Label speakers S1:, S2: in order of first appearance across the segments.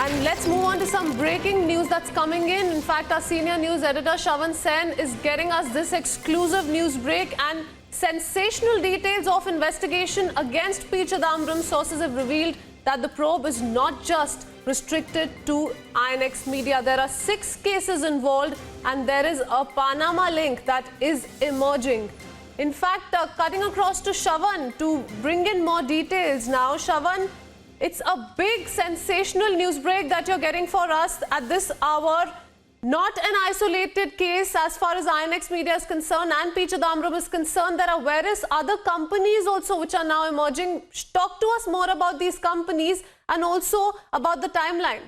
S1: And let's move on to some breaking news that's coming in. In fact, our senior news editor Shravan Sen is getting us this exclusive news break and sensational details of investigation against P. Chidambaram. Sources have revealed that the probe is not just restricted to INX Media. There are 6 cases involved and there is a Panama link that is emerging. In fact, cutting across to Shravan to bring in more details now. Shravan, it's a big sensational news break that you're getting for us at this hour. Not an isolated case as far as INX Media is concerned and P. Chidambaram is concerned. There are various other companies also which are now emerging. Talk to us more about these companies and also about the timeline.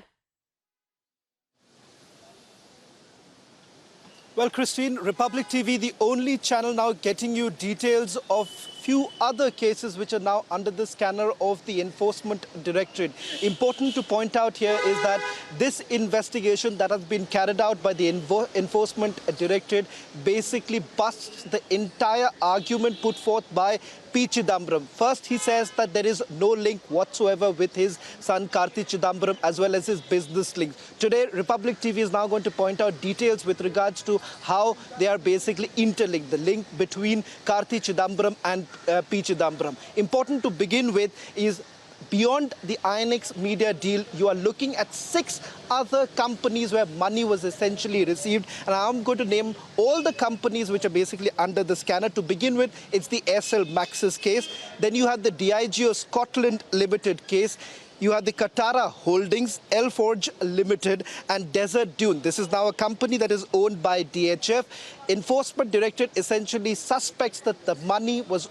S2: Well, Christine, Republic TV, the only channel now getting you details of few other cases which are now under the scanner of the Enforcement Directorate. Important to point out here is that this investigation that has been carried out by the Enforcement Directorate basically busts the entire argument put forth by P. Chidambaram. First, he says that there is no link whatsoever with his son Karthi Chidambaram as well as his business links. Today, Republic TV is now going to point out details with regards to how they are basically interlinked, the link between Karthi Chidambaram and P. Chidambaram. Important to begin with is beyond the INX Media deal, you are looking at 6 other companies where money was essentially received. And I'm going to name all the companies which are basically under the scanner. To begin with, it's the Aircel Maxis case. Then you have the Diageo Scotland Limited case. You have the Katara Holdings, Elforge Limited and Desert Dune. This is now a company that is owned by DHF. Enforcement Directorate essentially suspects that the money was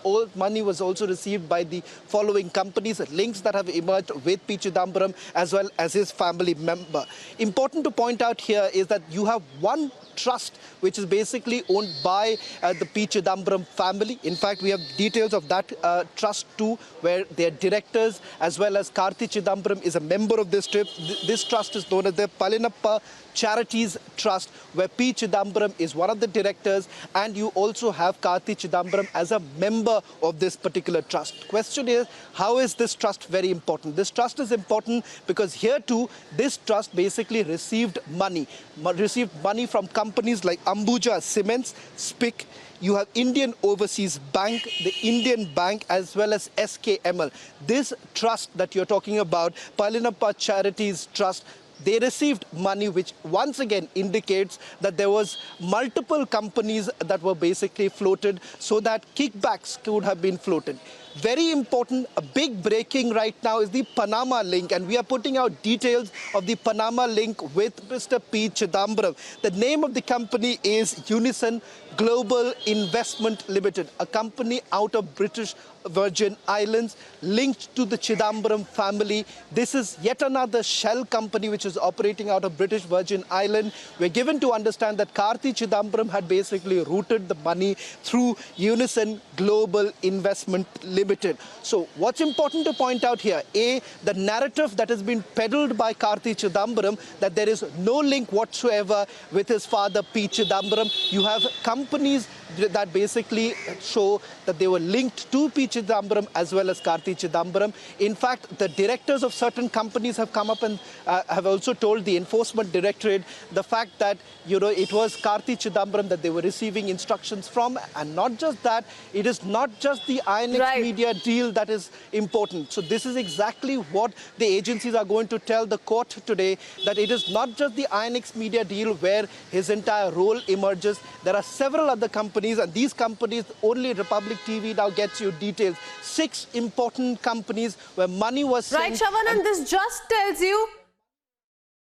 S2: also received by the following companies, links that have emerged with P. Chidambaram as well as his family member. Important to point out here is that you have one trust which is basically owned by the P. Chidambaram family. In fact, we have details of that trust too, where their directors as well as Karthi Chidambaram is a member of this This trust is known as the Palinappa Charities Trust, where P. Chidambaram is one of the directors, and you also have Karthi Chidambaram as a member of this particular trust. Question is, how is this trust very important? This trust is important because here too, this trust basically received money from companies like Ambuja Cements, SPIC. You have Indian Overseas Bank, the Indian Bank, as well as SKML. This trust that you're talking about, Palinappa Charities Trust, they received money, which once again indicates that there was multiple companies that were basically floated so that kickbacks could have been floated. Very important, a big breaking right now is the Panama link, and we are putting out details of the Panama link with Mr. P. Chidambaram. The name of the company is Unison Global Investment Limited, a company out of British Virgin Islands linked to the Chidambaram family. This is yet another shell company which is operating out of British Virgin Island. We're given to understand that Karthi Chidambaram had basically routed the money through Unison Global Investment Limited. So what's important to point out here, A, the narrative that has been peddled by Karthi Chidambaram that there is no link whatsoever with his father P. Chidambaram. You have companies that basically show that they were linked to P. Chidambaram as well as Karthi Chidambaram. In fact, the directors of certain companies have come up and have also told the Enforcement Directorate the fact that, it was Karthi Chidambaram that they were receiving instructions from. And not just that, it is not just the INX Media deal that is important. So this is exactly what the agencies are going to tell the court today, that it is not just the INX Media deal where his entire role emerges. There are several other companies, and these companies, only Republic TV now gets you details. 6 important companies where money was sent.
S1: Right, Shravan, and this just tells you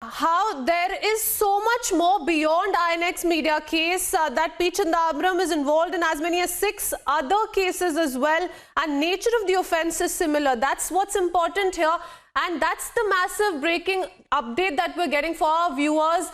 S1: how there is so much more beyond INX Media case that P. Chidambaram is involved in as many as 6 other cases as well, and nature of the offence is similar. That's what's important here, and that's the massive breaking update that we're getting for our viewers.